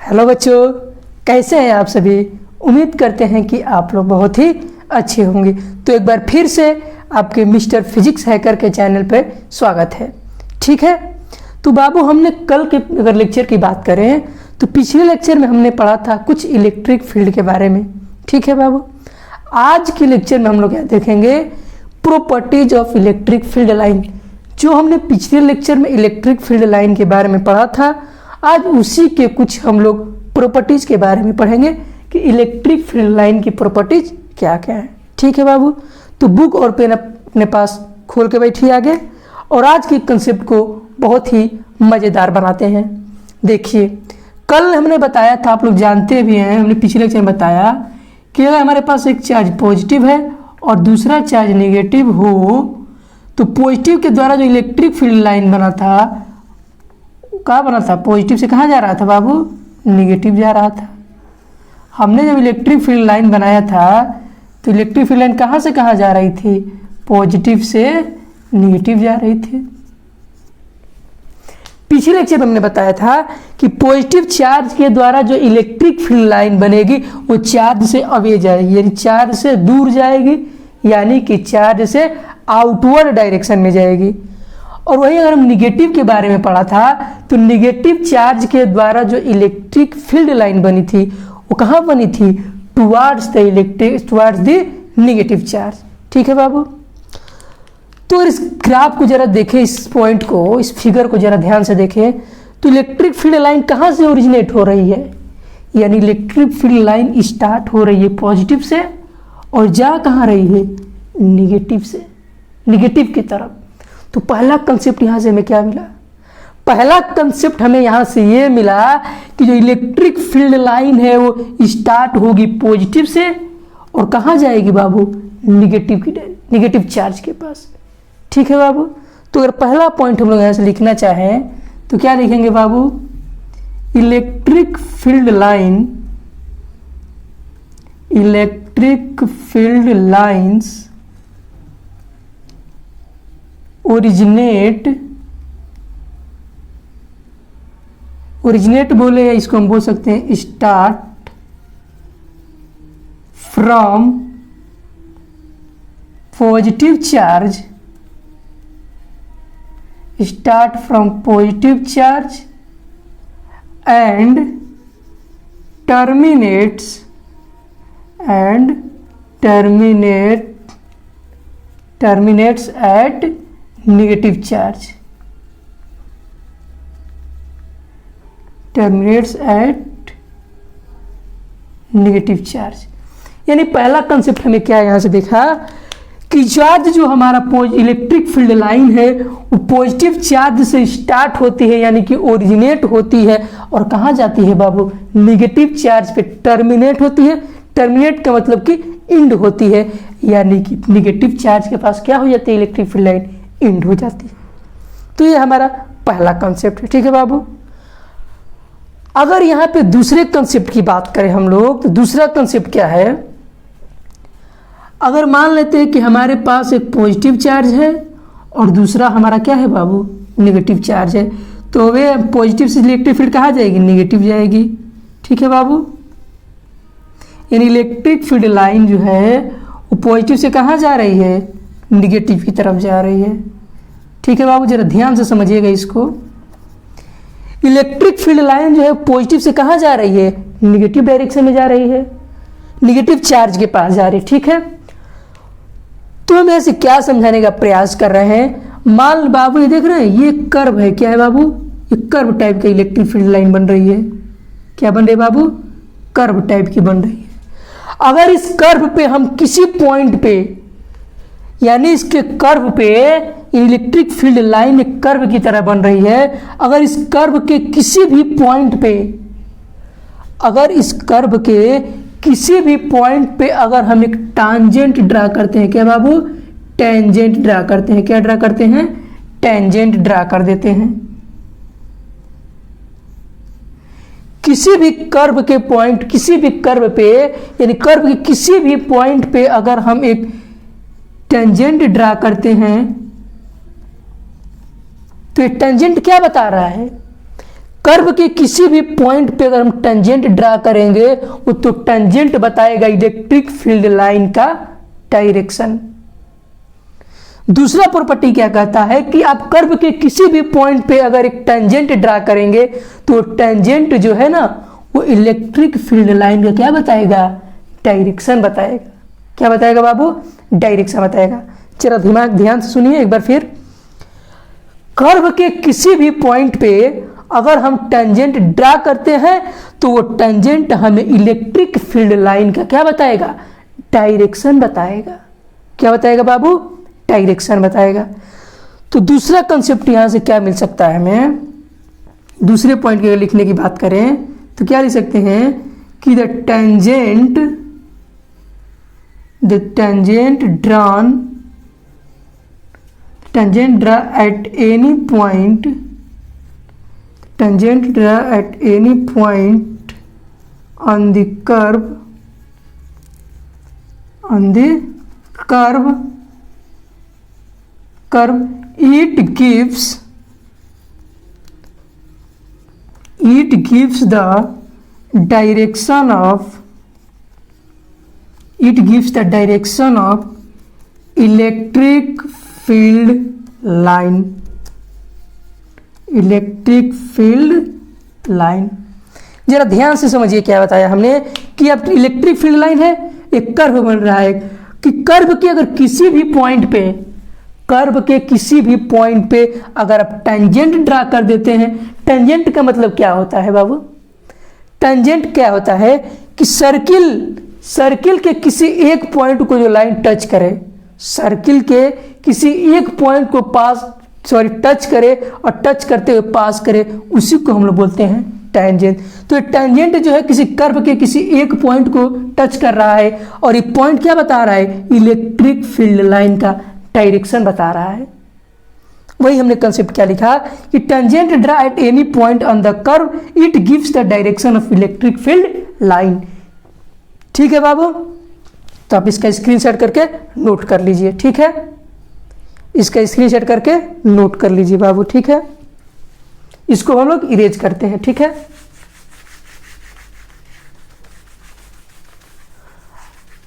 Hello बच्चों, कैसे हैं आप सभी। उम्मीद करते हैं कि आप लोग बहुत ही अच्छे होंगे। तो एक बार फिर से आपके मिस्टर फिजिक्स हैकर के चैनल पर स्वागत है। ठीक है, तो बाबू हमने कल के अगर लेक्चर की बात करें तो पिछले लेक्चर में हमने पढ़ा था कुछ इलेक्ट्रिक फील्ड के बारे में। ठीक है बाबू, आज के लेक्चर में हम लोग क्या देखेंगे, properties of electric field line. जो हमने पिछले लेक्चर में इलेक्ट्रिक फील्ड लाइन के बारे में पढ़ा था, आज उसी के कुछ हम लोग प्रॉपर्टीज के बारे में पढ़ेंगे कि इलेक्ट्रिक फील्ड लाइन की प्रॉपर्टीज क्या क्या है। ठीक है बाबू, तो बुक और पेन अपने पास खोल के बैठिए आगे, और आज के कंसेप्ट को बहुत ही मज़ेदार बनाते हैं। देखिए, कल हमने बताया था, आप लोग जानते भी हैं, हमने पिछले लेक्चर में बताया कि अगर हमारे पास एक चार्ज पॉजिटिव है और दूसरा चार्ज नेगेटिव हो, तो पॉजिटिव के द्वारा जो इलेक्ट्रिक फील्ड लाइन बना था, कहाँ बना था, पॉजिटिव से कहाँ जा रहा था बाबू, नेगेटिव जा रहा था। हमने जब इलेक्ट्रिक फील्ड लाइन बनाया था तो इलेक्ट्रिक फील्ड लाइन कहाँ से कहाँ जा रही थी, पॉजिटिव से नेगेटिव जा रही थी। पिछले लेक्चर में हमने बताया था कि पॉजिटिव चार्ज के द्वारा जो इलेक्ट्रिक फील्ड लाइन बनेगी वो चार्ज से अवे जाएगी, यानी चार्ज से दूर जाएगी, यानी कि चार्ज से आउटवर्ड डायरेक्शन में जाएगी। और वही अगर हम निगेटिव के बारे में पढ़ा था तो निगेटिव चार्ज के द्वारा जो इलेक्ट्रिक फील्ड लाइन बनी थी वो कहाँ बनी थी, टुवार्ड्स द निगेटिव चार्ज। ठीक है बाबू, तो इस ग्राफ को जरा देखें, इस पॉइंट को, इस फिगर को जरा ध्यान से देखें, तो इलेक्ट्रिक फील्ड लाइन कहाँ से ओरिजिनेट हो रही है, यानी इलेक्ट्रिक फील्ड लाइन स्टार्ट हो रही है पॉजिटिव से और जा कहाँ रही है, निगेटिव से, निगेटिव की तरफ। तो पहला कंसेप्ट यहाँ से हमें क्या मिला, पहला कंसेप्ट हमें यहाँ से ये मिला कि जो इलेक्ट्रिक फील्ड लाइन है वो स्टार्ट होगी पॉजिटिव से और कहाँ जाएगी बाबू, निगेटिव चार्ज के पास। ठीक है बाबू, तो अगर पहला पॉइंट हम लोग यहाँ से लिखना चाहें तो क्या लिखेंगे बाबू, इलेक्ट्रिक फील्ड लाइन्स ओरिजिनेट बोले, या इसको हम बोल सकते हैं start from positive charge, and terminates at negative charge, यानी पहला कंसेप्ट हमें क्या यहाँ से देखा कि चार्ज जो हमारा इलेक्ट्रिक फील्ड लाइन है वो पॉजिटिव चार्ज से स्टार्ट होती है, यानी कि ओरिजिनेट होती है और कहाँ जाती है बाबू, निगेटिव चार्ज पे टर्मिनेट होती है। टर्मिनेट का मतलब कि इंड होती है, यानी कि निगेटिव चार्ज के पास क्या हो जाती है, इलेक्ट्रिक फील्ड लाइन इंड हो जाती है। तो ये हमारा पहला कंसेप्ट है। ठीक है बाबू, अगर यहाँ पे दूसरे कंसेप्ट की बात करें हम लोग, तो दूसरा कंसेप्ट क्या है, अगर मान लेते हैं कि हमारे पास एक पॉजिटिव चार्ज है और दूसरा हमारा क्या है बाबू, नेगेटिव चार्ज है, तो वे पॉजिटिव से इलेक्ट्रिक फील्ड कहाँ जाएगी, नेगेटिव जाएगी। ठीक है बाबू, यानी इलेक्ट्रिक फील्ड लाइन जो है वो पॉजिटिव से कहाँ जा रही है, निगेटिव की तरफ जा रही है। ठीक है बाबू, जरा ध्यान से समझिएगा इसको, इलेक्ट्रिक फील्ड लाइन जो है पॉजिटिव से कहाँ जा रही है, निगेटिव डायरेक्शन में जा रही है, निगेटिव चार्ज के पास जा रही है। ठीक है, तो हम ऐसे क्या समझाने का प्रयास कर रहे हैं, मान बाबू ये देख रहे हैं, ये कर्व है, क्या है बाबू, ये कर्व टाइप का इलेक्ट्रिक फील्ड लाइन बन रही है। क्या बन रही है बाबू, कर्व टाइप की बन रही है। अगर इस कर्व पे हम किसी पॉइंट पे, यानी इसके कर्व पे इलेक्ट्रिक फील्ड लाइन एक कर्व की तरह बन रही है, अगर इस कर्व के किसी भी पॉइंट पे, अगर इस कर्व के किसी भी पॉइंट पे अगर हम एक टांजेंट ड्रा करते हैं, क्या बाबू, टेंजेंट ड्रा करते हैं, क्या ड्रा करते हैं, टेंजेंट ड्रा कर देते हैं। किसी भी कर्व के पॉइंट, किसी भी कर्व पे, यानी कर्व के किसी भी पॉइंट पे अगर हम एक टेंजेंट ड्रा करते हैं तो ये टेंजेंट क्या बता रहा है, कर्व के किसी भी पॉइंट पे अगर हम टेंजेंट ड्रा करेंगे वो तो टेंजेंट बताएगा इलेक्ट्रिक फील्ड लाइन का डायरेक्शन। दूसरा प्रॉपर्टी क्या कहता है कि आप कर्व के किसी भी पॉइंट पे अगर एक टेंजेंट ड्रा करेंगे तो टेंजेंट जो है ना वो इलेक्ट्रिक फील्ड लाइन का क्या बताएगा, डायरेक्शन बताएगा। क्या बताएगा बाबू, डायरेक्शन बताएगा। जरा ध्यान से सुनिए एक बार फिर। कर्व के किसी भी पॉइंट पे अगर हम टेंजेंट ड्रा करते हैं तो वो टेंजेंट हमें इलेक्ट्रिक फील्ड लाइन का क्या बताएगा, डायरेक्शन बताएगा। क्या बताएगा बाबू, डायरेक्शन बताएगा। तो दूसरा कंसेप्ट यहां से क्या मिल सकता है हमें, दूसरे पॉइंट के लिखने की बात करें तो क्या लिख सकते हैं कि the tangent draw at any point on the curve it gives the direction of electric field line। जरा ध्यान से समझिए क्या बताया हमने कि अब इलेक्ट्रिक फील्ड लाइन है, एक कर्व बन रहा है कि कर्व के अगर किसी भी पॉइंट पे अगर आप टेंजेंट ड्रा कर देते हैं, टेंजेंट का मतलब क्या होता है बाबू, टेंजेंट क्या होता है कि सर्किल के किसी एक पॉइंट को जो लाइन टच करे, सर्किल के किसी एक पॉइंट को टच करे और टच करते हुए पास करे, उसी को हम लोग बोलते हैं टेंजेंट। तो टेंजेंट जो है किसी कर्व के किसी एक पॉइंट को टच कर रहा है और ये पॉइंट क्या बता रहा है, इलेक्ट्रिक फील्ड लाइन का डायरेक्शन बता रहा है। वही हमने कंसेप्ट क्या लिखा कि tangent draw at any point on the curve it gives the direction of electric field line. ठीक है बाबू, तो आप इसका स्क्रीनशॉट करके नोट कर लीजिए। ठीक है, इसका स्क्रीनशॉट करके नोट कर लीजिए बाबू। ठीक है, इसको हम लोग इरेज करते हैं। ठीक है,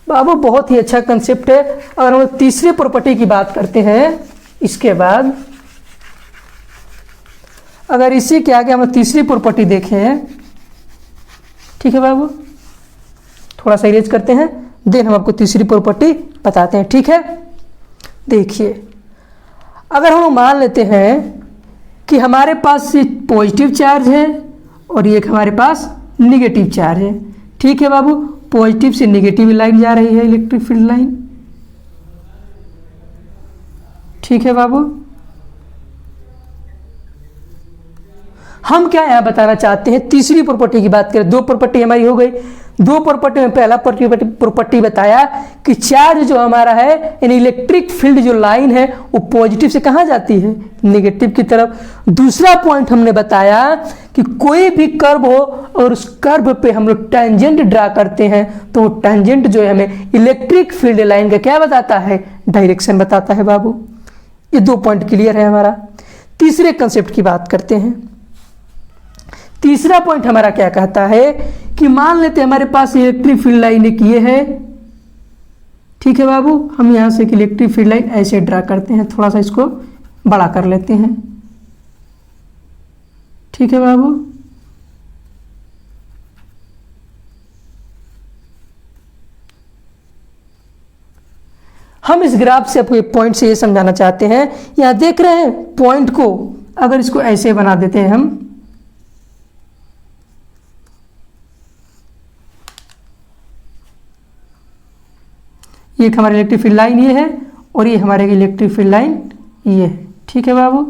बाबू बहुत ही अच्छा कंसेप्ट है। अगर हम लोग तीसरे प्रॉपर्टी की बात करते हैं, इसके बाद अगर इसी के आगे हम लोग तीसरी प्रॉपर्टी देखें, ठीक है बाबू, थोड़ा सा इरेज करते हैं, देन हम आपको तीसरी प्रॉपर्टी बताते हैं। ठीक है, देखिए अगर हम मान लेते हैं कि हमारे पास पॉजिटिव चार्ज है और एक हमारे पास निगेटिव चार्ज है। ठीक है बाबू, पॉजिटिव से निगेटिव लाइन जा रही है, इलेक्ट्रिक फील्ड लाइन। ठीक है बाबू, हम क्या यहां बताना चाहते हैं, तीसरी प्रॉपर्टी की बात करें। दो प्रॉपर्टी हमारी हो गई। दो प्रॉपर्टी में पहला प्रॉपर्टी बताया कि चार्ज जो हमारा है यानी इलेक्ट्रिक फील्ड जो लाइन है वो पॉजिटिव से कहां जाती है, निगेटिव की तरफ। दूसरा पॉइंट हमने बताया कि कोई भी कर्व हो और उस कर्व पे हम लोग टेंजेंट ड्रा करते हैं तो वो टेंजेंट जो है हमें इलेक्ट्रिक फील्ड लाइन का क्या बताता है, डायरेक्शन बताता है बाबू। ये दो पॉइंट क्लियर है हमारा। तीसरे कंसेप्ट की बात करते हैं। तीसरा पॉइंट हमारा क्या कहता है कि मान लेते हैं हमारे पास इलेक्ट्रिक फील्ड लाइन एक ये है। ठीक है बाबू, हम यहां से इलेक्ट्रिक फील्ड लाइन ऐसे ड्रा करते हैं, थोड़ा सा इसको बड़ा कर लेते हैं। ठीक है बाबू, हम इस ग्राफ से आपको पॉइंट से ये समझाना चाहते हैं। यहां देख रहे हैं पॉइंट को, अगर इसको ऐसे बना देते हैं हम, ये हमारी इलेक्ट्रिक फील्ड लाइन ये है और ये हमारे इलेक्ट्रिक फील्ड लाइन ये है। ठीक है बाबू,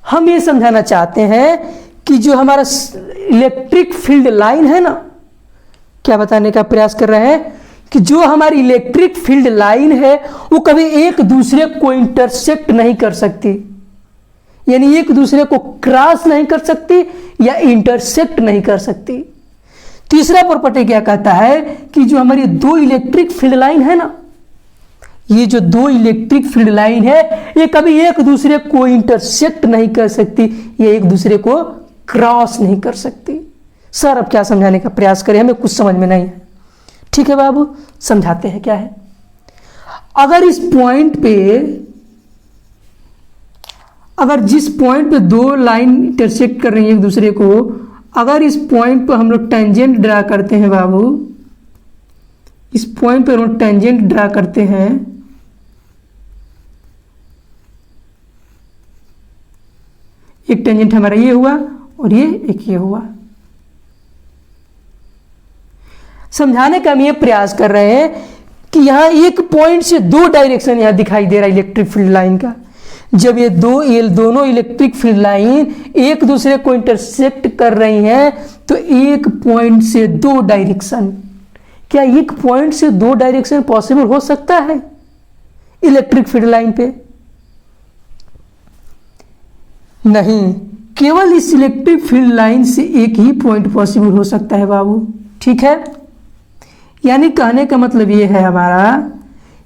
हम ये समझाना चाहते हैं कि जो हमारा इलेक्ट्रिक फील्ड लाइन है ना, क्या बताने का प्रयास कर रहे हैं कि जो हमारी इलेक्ट्रिक फील्ड लाइन है वो कभी एक दूसरे को इंटरसेक्ट नहीं कर सकती, यानी एक दूसरे को क्रॉस नहीं कर सकती या इंटरसेक्ट नहीं कर सकती। तीसरा प्रॉपर्टी क्या कहता है कि जो हमारी दो इलेक्ट्रिक फील्ड लाइन है ना, ये जो दो इलेक्ट्रिक फील्ड लाइन है ये कभी एक दूसरे को इंटरसेक्ट नहीं कर सकती, ये एक दूसरे को क्रॉस नहीं कर सकती। सर अब क्या समझाने का प्रयास करें, हमें कुछ समझ में नहीं है। ठीक है बाबू, समझाते हैं क्या है। अगर इस पॉइंट पे, अगर जिस पॉइंट पे दो लाइन इंटरसेक्ट कर रही है एक दूसरे को, अगर इस पॉइंट पे हम लोग टेंजेंट ड्रा करते हैं बाबू, इस पॉइंट पे हम लोग टेंजेंट ड्रा करते हैं, एक टेंजेंट हमारा ये हुआ और ये एक ये हुआ। समझाने का हम ये प्रयास कर रहे हैं कि यहां एक पॉइंट से दो डायरेक्शन यहां दिखाई दे रहा है इलेक्ट्रिक फील्ड लाइन का। जब ये दोनों इलेक्ट्रिक फील्ड लाइन एक दूसरे को इंटरसेक्ट कर रही हैं तो एक पॉइंट से दो डायरेक्शन, क्या एक पॉइंट से दो डायरेक्शन पॉसिबल हो सकता है इलेक्ट्रिक फील्ड लाइन पे? नहीं, केवल इस इलेक्ट्रिक फील्ड लाइन से एक ही पॉइंट पॉसिबल हो सकता है बाबू। ठीक है, यानी कहने का मतलब ये है हमारा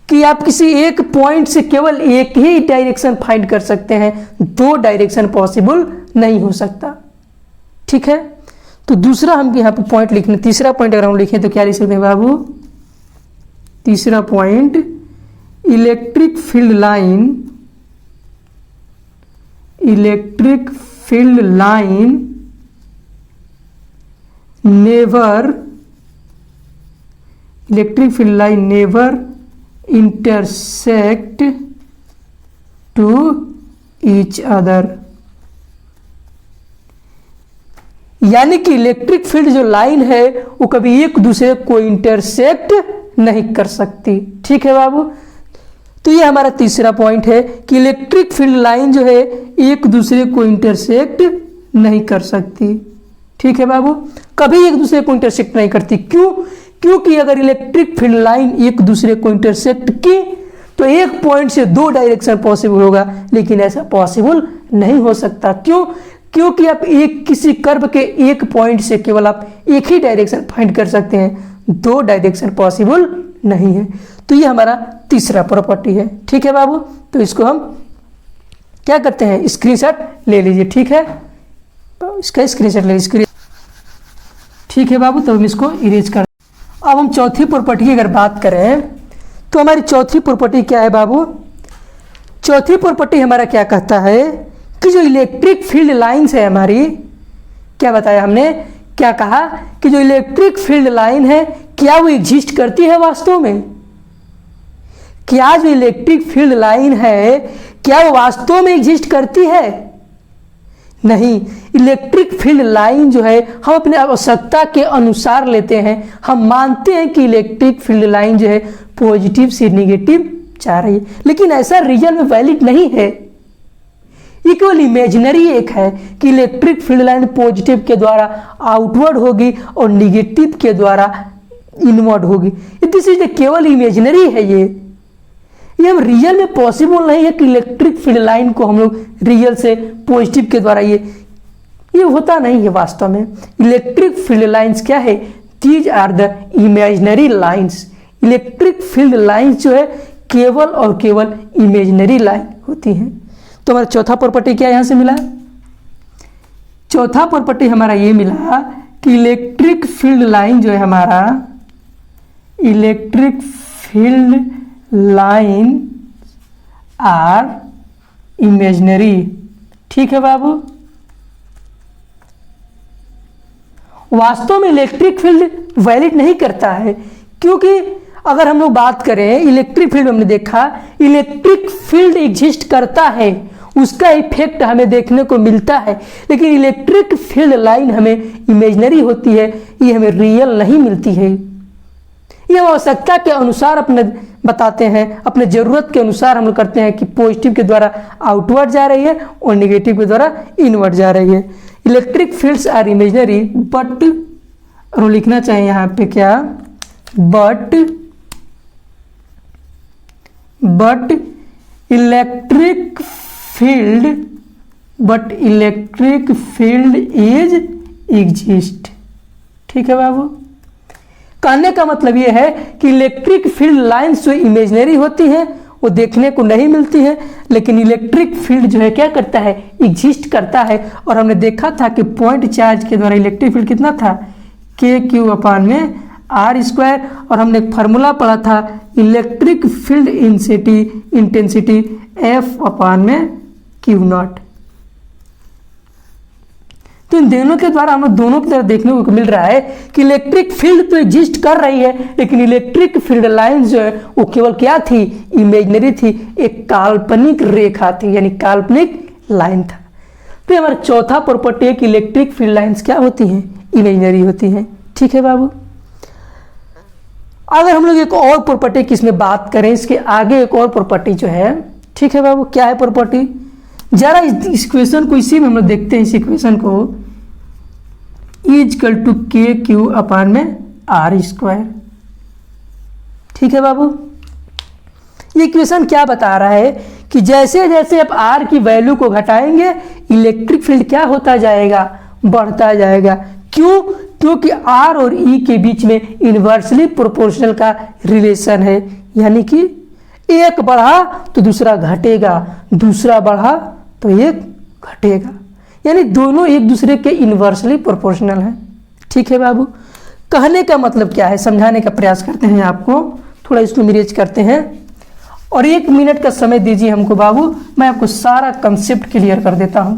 कि आप किसी एक पॉइंट से केवल एक ही डायरेक्शन फाइंड कर सकते हैं, दो डायरेक्शन पॉसिबल नहीं हो सकता। ठीक है, तो दूसरा हम यहाँ पे पॉइंट लिखने, तीसरा पॉइंट अगर हम लिखें तो क्या लिख सकते हैं बाबू? तीसरा point, electric field line, electric field line never, electric field line never intersect to each other। यानी कि इलेक्ट्रिक फील्ड जो लाइन है वो कभी एक दूसरे को इंटरसेक्ट नहीं कर सकती। ठीक है बाबू, तो ये हमारा तीसरा पॉइंट है कि इलेक्ट्रिक फील्ड लाइन जो है एक दूसरे को इंटरसेक्ट नहीं कर सकती। ठीक है बाबू, कभी एक दूसरे को इंटरसेक्ट नहीं करती। क्यों? क्योंकि अगर इलेक्ट्रिक फील्ड लाइन एक दूसरे को इंटरसेक्ट की तो एक पॉइंट से दो डायरेक्शन पॉसिबल होगा, लेकिन ऐसा पॉसिबल नहीं हो सकता। क्यों? क्योंकि आप एक किसी कर्व के एक पॉइंट से केवल आप एक ही डायरेक्शन फाइंड कर सकते हैं, दो डायरेक्शन पॉसिबल नहीं है। तो ये हमारा तीसरा प्रॉपर्टी है। ठीक है बाबू, तो इसको हम क्या करते हैं, स्क्रीनशॉट ले लीजिए। ठीक है, तो इसका स्क्रीनशॉट ले लीजिए। ठीक है बाबू, तो हम इसको इरेज कर। अब हम चौथी प्रॉपर्टी की अगर बात करें तो हमारी चौथी प्रॉपर्टी क्या है बाबू? चौथी प्रॉपर्टी हमारा क्या कहता है कि जो इलेक्ट्रिक फील्ड लाइंस है हमारी, क्या बताया हमने, क्या कहा कि जो इलेक्ट्रिक फील्ड लाइन है क्या वो एग्जिस्ट करती है वास्तव में? क्या जो इलेक्ट्रिक फील्ड लाइन है क्या वो वास्तव में एग्जिस्ट करती है? नहीं, इलेक्ट्रिक फील्ड लाइन जो है हम अपने आवश्यकता के अनुसार लेते हैं। हम मानते हैं कि इलेक्ट्रिक फील्ड लाइन जो है पॉजिटिव से निगेटिव जा रही है, लेकिन ऐसा रियल में वैलिड नहीं है। ये केवल इमेजिनरी एक है कि इलेक्ट्रिक फील्ड लाइन पॉजिटिव के द्वारा आउटवर्ड होगी और निगेटिव के द्वारा इनवर्ड होगी। दिस इज केवल इमेजिनरी है। ये हम रियल में पॉसिबल नहीं है कि इलेक्ट्रिक फील्ड लाइन को हम लोग रियल से पॉजिटिव के द्वारा ये होता नहीं है वास्तव में। इलेक्ट्रिक फील्ड लाइंस क्या है? These are the imaginary lines. Electric field lines जो है केवल और केवल इमेजिनरी लाइन होती हैं। तो हमारा चौथा प्रॉपर्टी क्या यहां से मिला? चौथा प्रॉपर्टी हमारा ये मिला कि इलेक्ट्रिक फील्ड लाइन जो है हमारा, electric field line are imaginary. ठीक है बाबू, वास्तव में इलेक्ट्रिक फील्ड वैलिड नहीं करता है, क्योंकि अगर हम लोग बात करें इलेक्ट्रिक फील्ड, हमने देखा इलेक्ट्रिक फील्ड एग्जिस्ट करता है, उसका इफेक्ट हमें देखने को मिलता है, लेकिन इलेक्ट्रिक फील्ड लाइन हमें इमेजिनरी होती है, ये हमें रियल नहीं मिलती है। ये आवश्यकता के अनुसार अपने बताते हैं, अपने जरूरत के अनुसार हम लोग करते हैं कि पॉजिटिव के द्वारा आउटवर्ड जा रही है और नेगेटिव के द्वारा इनवर्ड जा रही है। Electric fields are imaginary but, और लिखना चाहिए यहाँ पे क्या, but electric field is exist. ठीक है बाबू, कहने का मतलब ये है कि इलेक्ट्रिक फील्ड लाइंस जो इमेजिनरी होती हैं वो देखने को नहीं मिलती है, लेकिन इलेक्ट्रिक फील्ड जो है क्या करता है, एग्जिस्ट करता है। और हमने देखा था कि पॉइंट चार्ज के द्वारा इलेक्ट्रिक फील्ड कितना था, KQ/r²। और हमने एक फार्मूला पढ़ा था इलेक्ट्रिक फील्ड इंटेंसिटी F/Q0। तो इन दोनों के द्वारा हमें दोनों की तरफ देखने को मिल रहा है कि इलेक्ट्रिक फील्ड तो एग्जिस्ट कर रही है, लेकिन इलेक्ट्रिक फील्ड लाइन जो है वो केवल क्या थी, इमेजिनरी थी, एक काल्पनिक रेखा थी, यानी काल्पनिक लाइन था। तो हमारा चौथा प्रॉपर्टी है कि इलेक्ट्रिक फील्ड लाइंस क्या होती हैं, इमेजिनरी होती हैं। ठीक है बाबू। अगर हम लोग एक और प्रॉपर्टी की इसमें बात करें, इसके आगे एक और प्रॉपर्टी जो है, ठीक है बाबू, क्या है प्रॉपर्टी, जरा इस इक्वेशन को इसी में हम लोग देखते हैं। इस इक्वेशन को E=KQ/r²। ठीक है बाबू। ये इक्वेशन क्या बता रहा है कि जैसे जैसे आप r की वैल्यू को घटाएंगे इलेक्ट्रिक फील्ड क्या होता जाएगा, बढ़ता जाएगा। क्यों? क्योंकि r और E के बीच में इनवर्सली प्रोपोर्शनल का रिलेशन है, यानी कि एक बढ़ा तो दूसरा घटेगा, दूसरा बढ़ा तो एक घटेगा, यानी दोनों एक दूसरे के इनवर्सली प्रोपोर्शनल हैं। ठीक है बाबू। कहने का मतलब क्या है, समझाने का प्रयास करते हैं आपको, थोड़ा इसको मिरेज करते हैं और 1 मिनट का समय दीजिए हमको बाबू, मैं आपको सारा कंसेप्ट क्लियर कर देता हूं।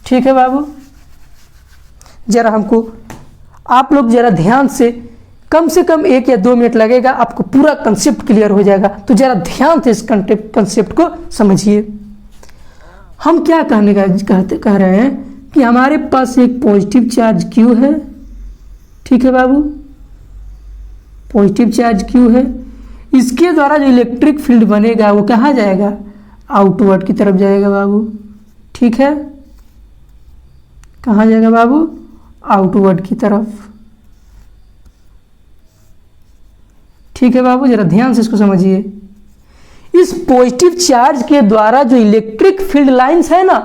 ठीक है बाबू। जरा हमको आप लोग जरा ध्यान से कम 1 या 2 मिनट लगेगा, आपको पूरा कंसेप्ट क्लियर हो जाएगा। तो जरा ध्यान से इस कंसेप्ट को समझिए। हम क्या कह रहे हैं कि हमारे पास एक पॉजिटिव चार्ज Q है। ठीक है बाबू, पॉजिटिव चार्ज Q है। इसके द्वारा जो इलेक्ट्रिक फील्ड बनेगा वो कहाँ जाएगा, आउटवर्ड की तरफ जाएगा बाबू। ठीक है, कहाँ जाएगा बाबू, आउटवर्ड की तरफ। ठीक है बाबू, जरा ध्यान से इसको समझिए। इस पॉजिटिव चार्ज के द्वारा जो इलेक्ट्रिक फील्ड लाइंस है ना,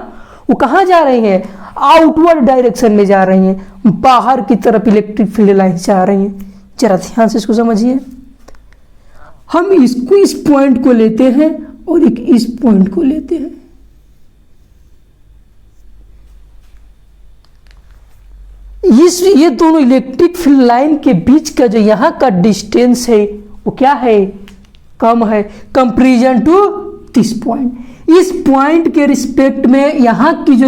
वो कहाँ जा रही हैं, आउटवर्ड डायरेक्शन में जा रही हैं, बाहर की तरफ इलेक्ट्रिक फील्ड लाइंस जा रही हैं। जरा ध्यान से इसको समझिए। हम इसको इस पॉइंट को लेते हैं और एक इस पॉइंट को लेते हैं। ये दोनों इलेक्ट्रिक फील्ड लाइन के बीच का जो यहां का डिस्टेंस है वो क्या है, कम है, कंपेरिजन टू दिस पॉइंट। इस पॉइंट के रिस्पेक्ट में यहां की जो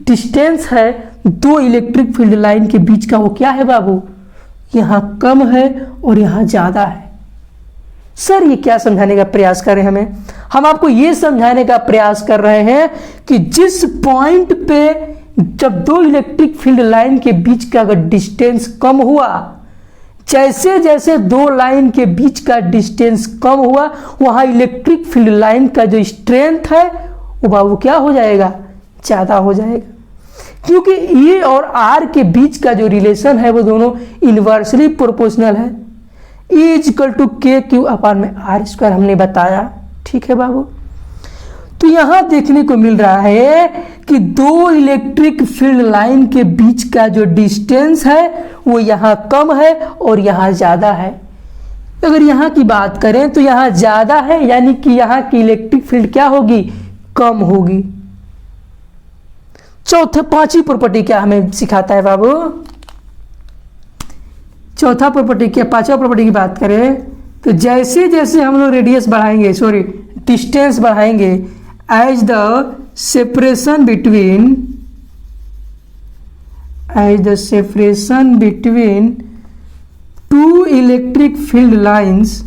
डिस्टेंस है दो इलेक्ट्रिक फील्ड लाइन के बीच का, वो क्या है बाबू, यहां कम है और यहां ज्यादा है। सर ये क्या समझाने का प्रयास कर रहे हैं हम आपको ये समझाने का प्रयास कर रहे हैं कि जिस पॉइंट पे जब दो इलेक्ट्रिक फील्ड लाइन के बीच का अगर डिस्टेंस कम हुआ, जैसे जैसे दो लाइन के बीच का डिस्टेंस कम हुआ, वहां इलेक्ट्रिक फील्ड लाइन का जो स्ट्रेंथ है वो बाबू क्या हो जाएगा, ज्यादा हो जाएगा। क्योंकि ए और आर के बीच का जो रिलेशन है वो दोनों इनवर्सली प्रोपोर्शनल है। E=KQ/r² हमने बताया। ठीक है बाबू। तो यहां देखने को मिल रहा है कि दो इलेक्ट्रिक फील्ड लाइन के बीच का जो डिस्टेंस है वो यहां कम है और यहां ज्यादा है। अगर यहां की बात करें तो यहां ज्यादा है, यानी कि यहां की इलेक्ट्रिक फील्ड क्या होगी, कम होगी। पांचवी प्रॉपर्टी क्या हमें सिखाता है बाबू, चौथा प्रॉपर्टी क्या, पांचवा प्रॉपर्टी की बात करें तो जैसे जैसे हम लोग रेडियस बढ़ाएंगे, डिस्टेंस बढ़ाएंगे, as the separation between two electric field lines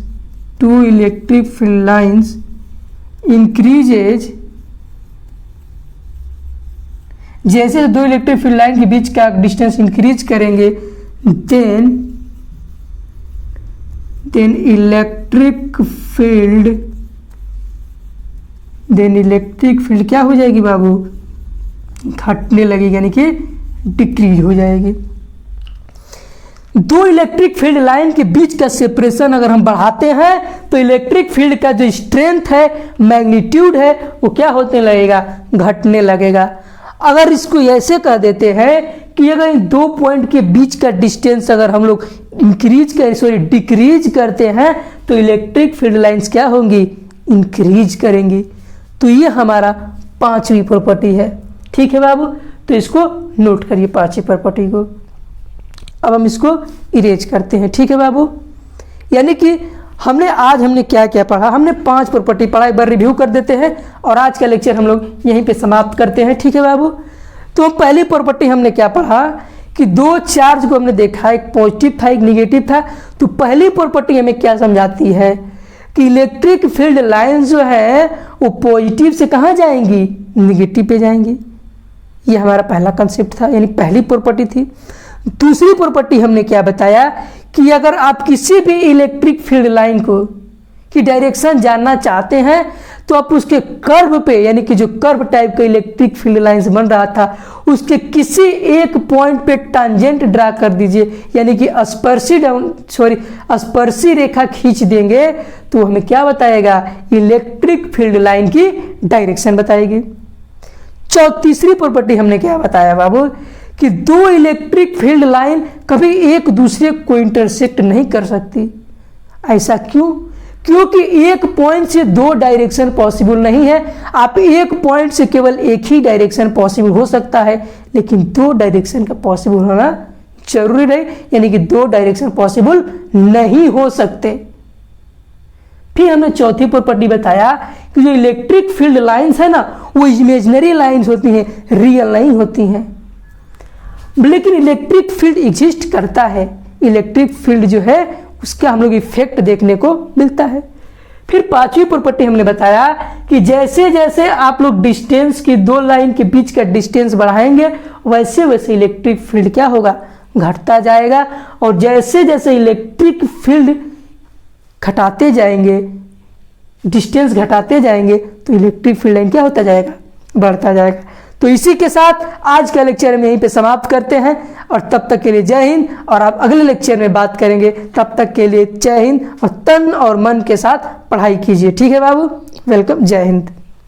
increases, जैसे दो इलेक्ट्रिक फील्ड लाइन के बीच का डिस्टेंस इंक्रीज करेंगे, देन इलेक्ट्रिक फील्ड क्या हो जाएगी बाबू, घटने लगेगी, यानी कि डिक्रीज हो जाएगी। दो इलेक्ट्रिक फील्ड लाइन के बीच का सेपरेशन अगर हम बढ़ाते हैं तो इलेक्ट्रिक फील्ड का जो स्ट्रेंथ है, मैग्नीट्यूड है, वो क्या होने लगेगा, घटने लगेगा। अगर इसको ऐसे कह देते हैं कि अगर इन दो पॉइंट के बीच का डिस्टेंस अगर हम लोग डिक्रीज करते हैं तो इलेक्ट्रिक फील्ड लाइंस क्या होंगी, इंक्रीज करेंगी। तो ये हमारा पांचवी प्रॉपर्टी है। ठीक है बाबू, तो इसको नोट करिए पांचवी प्रॉपर्टी को। अब हम इसको इरेज करते हैं। ठीक है बाबू, यानी कि हमने क्या क्या पढ़ा, हमने 5 प्रॉपर्टी पढ़ा। एक बार रिव्यू कर देते हैं और आज का लेक्चर हम लोग यहीं पे समाप्त करते हैं। ठीक है बाबू, तो पहली प्रॉपर्टी हमने क्या पढ़ा कि दो चार्ज को हमने देखा, एक पॉजिटिव था एक निगेटिव था। तो पहली प्रॉपर्टी हमें क्या समझाती है कि इलेक्ट्रिक फील्ड लाइन जो है वो पॉजिटिव से कहाँ जाएंगी, निगेटिव पे जाएंगी। ये हमारा पहला कंसेप्ट था, यानी पहली प्रॉपर्टी थी। दूसरी प्रॉपर्टी हमने क्या बताया कि अगर आप किसी भी इलेक्ट्रिक फील्ड लाइन को की डायरेक्शन जानना चाहते हैं तो आप उसके कर्व पे, यानी कि जो कर्व टाइप का इलेक्ट्रिक फील्ड लाइंस बन रहा था उसके किसी एक पॉइंट पे टांजेंट ड्रा कर दीजिए, यानी कि स्पर्शी रेखा खींच देंगे तो हमें क्या बताएगा, इलेक्ट्रिक फील्ड लाइन की डायरेक्शन बताएगी। तीसरी प्रॉपर्टी हमने क्या बताया बाबू कि दो इलेक्ट्रिक फील्ड लाइन कभी एक दूसरे को इंटरसेक्ट नहीं कर सकती। ऐसा क्यों? क्योंकि एक पॉइंट से दो डायरेक्शन पॉसिबल नहीं है। आप एक पॉइंट से केवल एक ही डायरेक्शन पॉसिबल हो सकता है, लेकिन दो डायरेक्शन का पॉसिबल होना जरूरी नहीं, यानी कि दो डायरेक्शन पॉसिबल नहीं हो सकते। फिर हमने चौथी प्रॉपर्टी बताया कि जो इलेक्ट्रिक फील्ड लाइंस है ना वो इमेजिनरी लाइंस होती हैं, रियल नहीं होती हैं। लेकिन इलेक्ट्रिक फील्ड एग्जिस्ट करता है, इलेक्ट्रिक फील्ड जो है उसका हम लोग इफेक्ट देखने को मिलता है। फिर पांचवी प्रॉपर्टी हमने बताया कि जैसे जैसे आप लोग डिस्टेंस की दो लाइन के बीच का डिस्टेंस बढ़ाएंगे वैसे वैसे इलेक्ट्रिक फील्ड क्या होगा, घटता जाएगा। और जैसे जैसे इलेक्ट्रिक फील्ड घटाते जाएंगे, डिस्टेंस घटाते जाएंगे तो इलेक्ट्रिक फील्ड लाइन क्या होता जाएगा, बढ़ता जाएगा। तो इसी के साथ आज का लेक्चर हम यहीं पे समाप्त करते हैं और तब तक के लिए जय हिंद। और आप अगले लेक्चर में बात करेंगे, तब तक के लिए जय हिंद और तन और मन के साथ पढ़ाई कीजिए। ठीक है बाबू, वेलकम, जय हिंद।